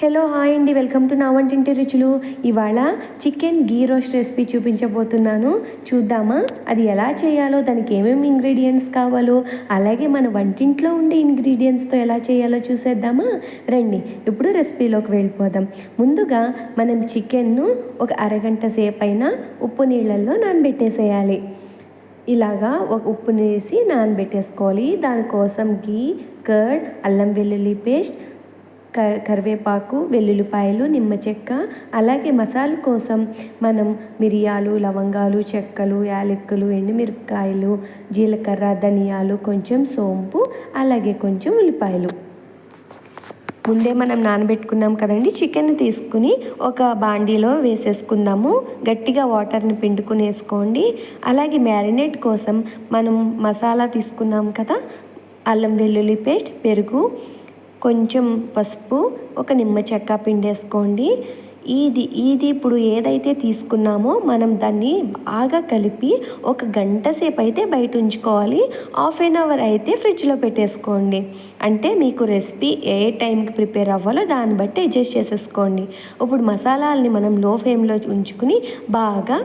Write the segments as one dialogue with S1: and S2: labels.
S1: Hello hi అండి, welcome to నా వంటింటి రుచులు. ఇవాళ చికెన్ గీ రోస్ట్ రెసిపీ చూపించబోతున్నాను. చూద్దామా అది ఎలా చేయాలో, దానికి ఏమేమి ఇంగ్రీడియంట్స్ కావాలో, అలాగే మన వంటింట్లో ఉండే ఇంగ్రీడియంట్స్తో ఎలా చేయాలో చూసేద్దామా. రండి ఇప్పుడు రెసిపీలోకి వెళ్ళిపోదాం. ముందుగా మనం చికెన్ను ఒక అరగంట సేపు అయినా ఉప్పు నీళ్ళల్లో నానబెట్టేసేయాలి. ఇలాగా ఒక ఉప్పుని వేసి నానబెట్టేసుకోవాలి. దానికోసం గీ, కర్డ్, అల్లం వెల్లుల్లి పేస్ట్, కరివేపాకు, వెల్లుల్లిపాయలు, నిమ్మ చెక్క, అలాగే మసాలా కోసం మనం మిరియాలు, లవంగాలు, చెక్కలు, యాలక్కులు, ఎండుమిరపకాయలు, జీలకర్ర, ధనియాలు, కొంచెం సోంపు, అలాగే కొంచెం ఉల్లిపాయలు. ముందే మనం నానబెట్టుకున్నాం కదండి. చికెన్ తీసుకుని ఒక బాండీలో వేసేసుకుందాము. గట్టిగా వాటర్ని పిండుకుని వేసుకోండి. అలాగే మ్యారినేట్ కోసం మనం మసాలా తీసుకున్నాం కదా, అల్లం వెల్లుల్లి పేస్ట్, పెరుగు, కొంచెం పసుపు, ఒక నిమ్మ చెక్క పిండేసుకోండి. ఇది ఇప్పుడు ఏదైతే తీసుకున్నామో మనం దాన్ని బాగా కలిపి ఒక గంట సేపు అయితే బయట ఉంచుకోవాలి. హాఫ్ అన్ అవర్ అయితే ఫ్రిడ్జ్లో పెట్టేసుకోండి. అంటే మీకు రెసిపీ ఏ టైంకి ప్రిపేర్ అవ్వాలో దాన్ని బట్టి అడ్జస్ట్ చేసేసుకోండి. ఇప్పుడు మసాలాలని మనం లో ఫ్లేమ్లో ఉంచుకుని బాగా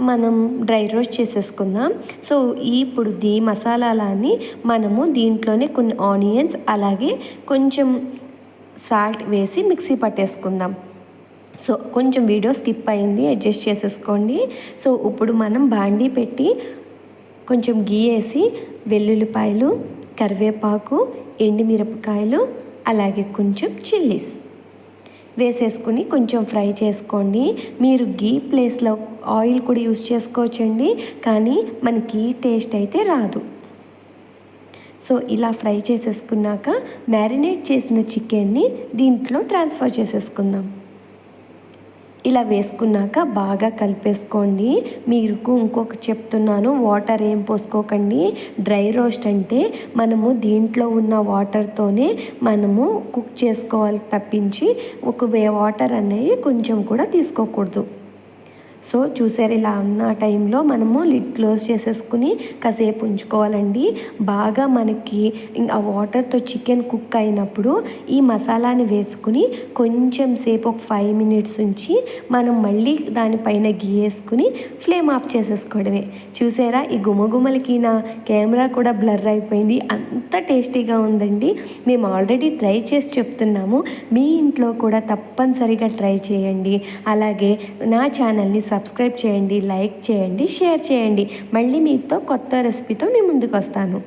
S1: మనం డ్రై రోస్ట్ చేసేసుకుందాం. సో ఇప్పుడు మసాలాలని మనము దీంట్లోనే కొన్ని ఆనియన్స్, అలాగే కొంచెం సాల్ట్ వేసి మిక్సీ పట్టేసుకుందాం. సో కొంచెం వీడియో స్కిప్ అయింది, అడ్జస్ట్ చేసేసుకోండి. సో ఇప్పుడు మనం బాండీ పెట్టి కొంచెం గీ వేసి వెల్లుల్లిపాయలు, కరివేపాకు, ఎండుమిరపకాయలు, అలాగే కొంచెం చిల్లీస్ వేసేసుకుని కొంచెం ఫ్రై చేసుకోండి. మీరు గీ ప్లేస్లో ఆయిల్ కూడా యూస్ చేసుకోవచ్చండి, కానీ మనకి టేస్ట్ అయితే రాదు. సో ఇలా ఫ్రై చేసేసుకున్నాక మ్యారినేట్ చేసిన చికెన్ని దీంట్లో ట్రాన్స్ఫర్ చేసేసుకుందాం. ఇలా వేసుకున్నాక బాగా కలిపేసుకోండి. మీకు ఇంకొక చెప్తున్నాను, వాటర్ ఏం పోసుకోకండి. డ్రై రోస్ట్ అంటే మనము దీంట్లో ఉన్న వాటర్తోనే మనము కుక్ చేసుకోవాలి తప్పించి ఒక వాటర్ అనేవి కొంచెం కూడా తీసుకోకూడదు. సో చూసారు, ఇలా ఉన్న టైంలో మనము లిడ్ క్లోజ్ చేసేసుకుని కాసేపు ఉంచుకోవాలండి. బాగా మనకి ఆ వాటర్తో చికెన్ కుక్ అయినప్పుడు ఈ మసాలాని వేసుకుని కొంచెం సేపు ఒక 5 మినిట్స్ ఉంచి మనం మళ్ళీ దానిపైన గీ వేసుకుని ఫ్లేమ్ ఆఫ్ చేసేసుకోవడమే. చూసారా, ఈ గుమగుమలకి నా కెమెరా కూడా బ్లర్ అయిపోయింది. అంత టేస్టీగా ఉందండి. మేము ఆల్రెడీ ట్రై చేసి చెప్తున్నాము, మీ ఇంట్లో కూడా తప్పనిసరిగా ట్రై చేయండి. అలాగే నా ఛానల్ని సబ్స్క్రైబ్ చేయండి, లైక్ చేయండి, షేర్ చేయండి. మళ్ళీ మీతో కొత్త రెసిపీతో నేను ముందుకు వస్తాను.